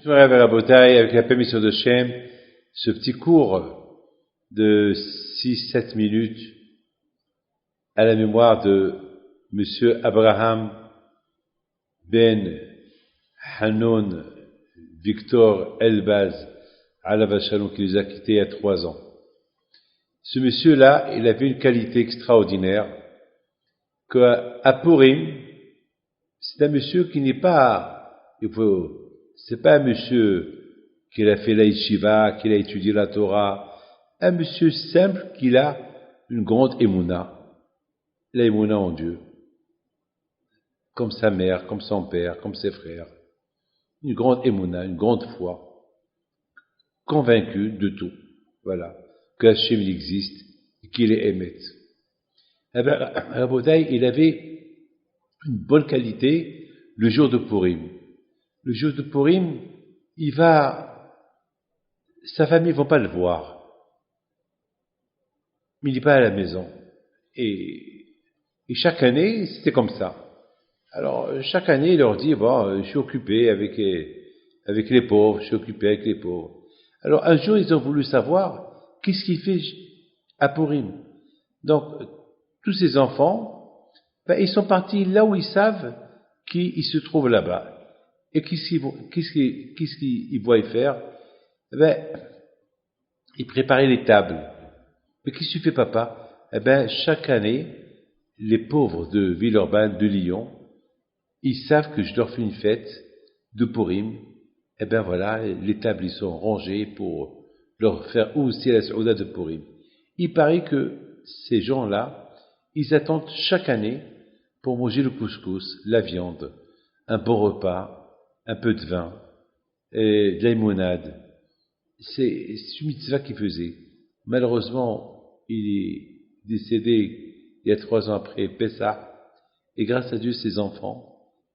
Rabotai, avec la permission de Shem, ce petit cours de 6-7 minutes à la mémoire de Monsieur Abraham Ben Hanoun Victor Elbaz Alav Shalom, qui nous a quittés il y a 3 ans. Ce monsieur-là, il avait une qualité extraordinaire, qu'à Purim, c'est un monsieur qui n'est pas, c'est pas un monsieur qui a fait la yeshiva, qui a étudié la Torah, un monsieur simple qui a une grande émouna, la émouna en Dieu, comme sa mère, comme son père, comme ses frères, une grande émouna, une grande foi, convaincu de tout, voilà, que Hachem il existe et qu'il est Emet. Rabotai, il avait une bonne qualité le jour de Purim. Le jour de Purim, sa famille ne va pas le voir. Mais il n'est pas à la maison. Et chaque année, c'était comme ça. Alors, chaque année, il leur dit, je suis occupé avec les pauvres, je suis occupé avec les pauvres. Alors, un jour, ils ont voulu savoir qu'est-ce qu'il fait à Purim. Donc, tous ces enfants, ils sont partis là où ils savent qu'ils se trouvent là-bas. Et qu'est-ce qu'ils voient faire? Ils préparaient les tables. Mais qu'est-ce que tu fais, papa? Chaque année, les pauvres de Villeurbanne, de Lyon, ils savent que je leur fais une fête de Purim. Voilà, les tables, ils sont rangées pour leur faire aussi la Souda de Purim. Il paraît que ces gens-là, ils attendent chaque année pour manger le couscous, la viande, un bon repas, un peu de vin, et de la limonade. C'est une mitzvah qu'il faisait. Malheureusement, il est décédé il y a 3 ans après Pessah, et grâce à Dieu, ses enfants,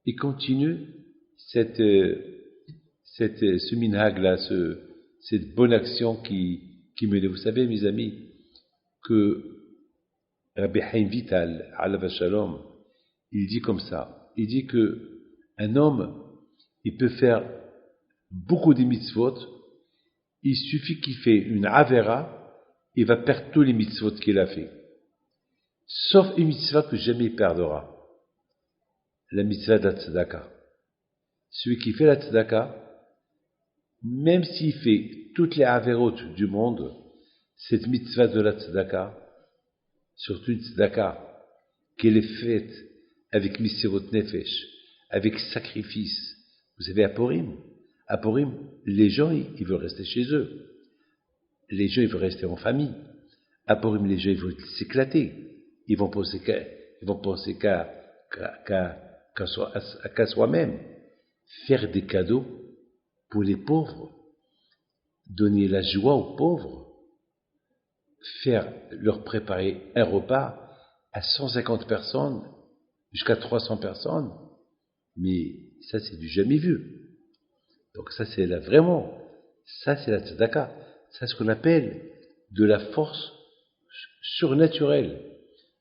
ils continuent ce minhag-là, cette bonne action qui menait. Vous savez, mes amis, que Rabbi Haim Vital, Alav Shalom, il dit comme ça, il dit que un homme, il peut faire beaucoup de mitzvot, il suffit qu'il fait une avera, il va perdre tous les mitzvot qu'il a fait. Sauf une mitzvah que jamais il perdra, la mitzvah de la tzedaka. Celui qui fait la tzedaka, même s'il fait toutes les averot du monde, cette mitzvah de la tzedaka, surtout une tzedaka, qu'elle est faite avec misérot nefesh, avec sacrifice. Vous savez, à Purim, les gens, ils veulent rester chez eux. Les gens, ils veulent rester en famille. À Purim, les gens, ils veulent s'éclater. Ils vont penser qu'à soi-même. Faire des cadeaux pour les pauvres. Donner la joie aux pauvres. Leur préparer un repas à 150 personnes, jusqu'à 300 personnes. Mais ça, c'est du jamais vu. Donc ça, c'est la tzedaka. C'est ce qu'on appelle de la force surnaturelle.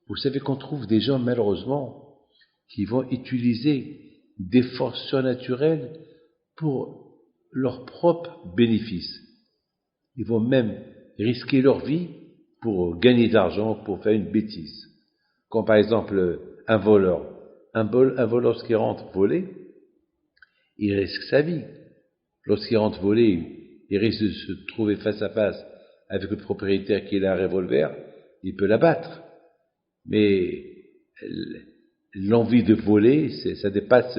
Vous savez qu'on trouve des gens, malheureusement, qui vont utiliser des forces surnaturelles pour leur propre bénéfice. Ils vont même risquer leur vie pour gagner de l'argent, pour faire une bêtise. Comme par exemple un voleur. Un voleur, lorsqu'il rentre voler, il risque sa vie. Lorsqu'il rentre voler, il risque de se trouver face à face avec le propriétaire qui a un revolver, il peut l'abattre. Mais l'envie de voler, ça dépasse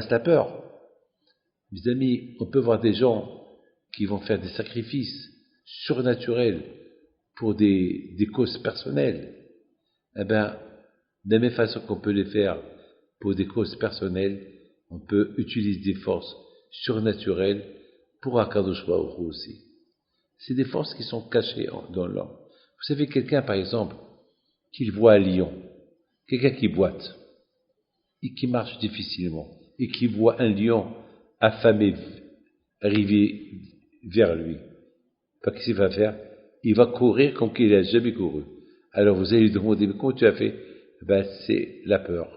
la peur. Mes amis, on peut voir des gens qui vont faire des sacrifices surnaturels pour des causes personnelles. De la même façon qu'on peut les faire pour des causes personnelles, on peut utiliser des forces surnaturelles pour Akadosh Baruch Hu aussi. C'est des forces qui sont cachées dans l'homme. Vous savez, quelqu'un, par exemple, qu'il voit à Lyon, quelqu'un qui boite, et qui marche difficilement, et qui voit un lion affamé arriver vers lui. Qu'est-ce qu'il va faire? Il va courir comme qu'il n'a jamais couru. Alors vous allez lui demander, mais comment tu as fait? C'est la peur.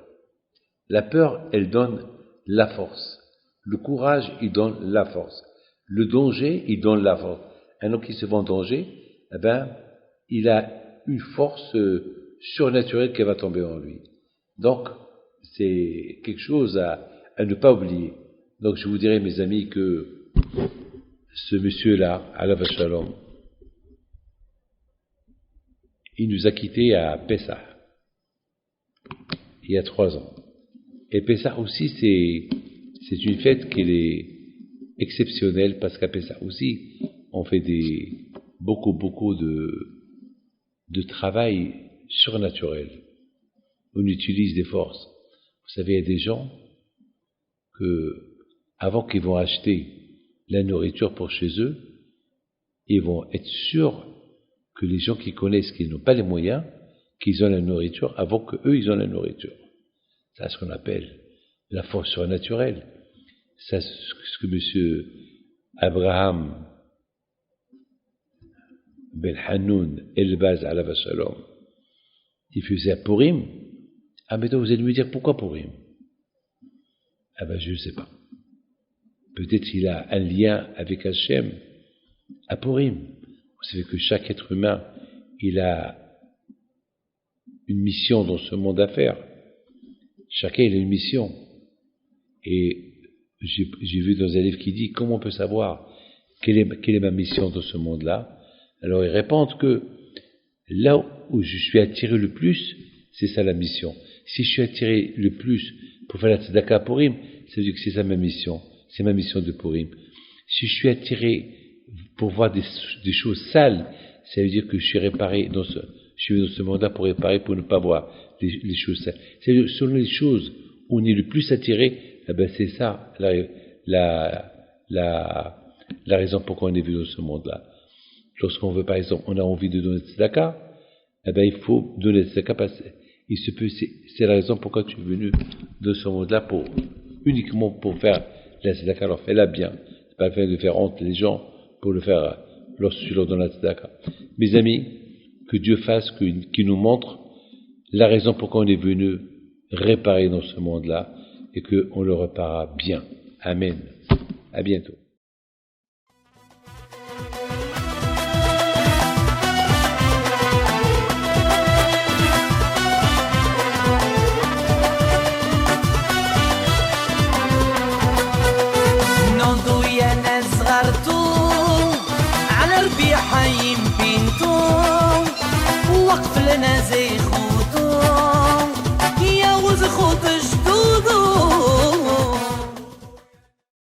La peur, elle donne la force. Le courage, il donne la force. Le danger, il donne la force. Un homme qui se voit en danger, eh ben, il a une force surnaturelle qui va tomber en lui. Donc, c'est quelque chose à ne pas oublier. Donc, je vous dirais, mes amis, que ce monsieur-là, Alav Shalom, il nous a quittés à Pessah, il y a 3 ans. Et Pessah aussi, c'est une fête qui est exceptionnelle, parce qu'à Pessah aussi, on fait beaucoup de travail surnaturel. On utilise des forces. Vous savez, il y a des gens que, avant qu'ils vont acheter la nourriture pour chez eux, ils vont être sûrs que les gens qui connaissent, qui n'ont pas les moyens, qu'ils ont la nourriture avant qu'eux, ils ont la nourriture. C'est ce qu'on appelle la force surnaturelle. C'est ce que M. Abraham Ben Hanoun Elbaz Alav Shalom, il faisait à Purim. Ah, mais donc vous allez me dire pourquoi Purim? Ah ben je ne sais pas. Peut-être qu'il a un lien avec Hachem à Purim. Vous savez que chaque être humain, il a une mission dans ce monde à faire. Chacun, il a une mission. Et j'ai vu dans un livre qui dit comment on peut savoir quelle est ma mission dans ce monde-là. Alors ils répondent que là où je suis attiré le plus, c'est ça la mission. Si je suis attiré le plus pour faire la tzedaka à Purim, ça veut dire que c'est ça ma mission. C'est ma mission de Purim. Si je suis attiré pour voir des choses sales, ça veut dire que je suis réparé je suis dans ce monde-là pour réparer, pour ne pas voir les choses sales. C'est-à-dire, selon les choses où on est le plus attiré, eh ben c'est ça la raison pourquoi on est venu dans ce monde-là. Lorsqu'on veut, par exemple, on a envie de donner tzedaka, eh ben il faut donner tzedaka parce que c'est la raison pourquoi tu es venu dans ce monde-là, uniquement pour faire la tzedaka. Alors fais-la bien. C'est pas le fait de faire honte les gens pour le faire lorsque tu leur donnes la tzedaka. Mes amis, que Dieu fasse, qu'il nous montre la raison pourquoi on est venu réparer dans ce monde-là et qu'on le réparera bien. Amen. À bientôt.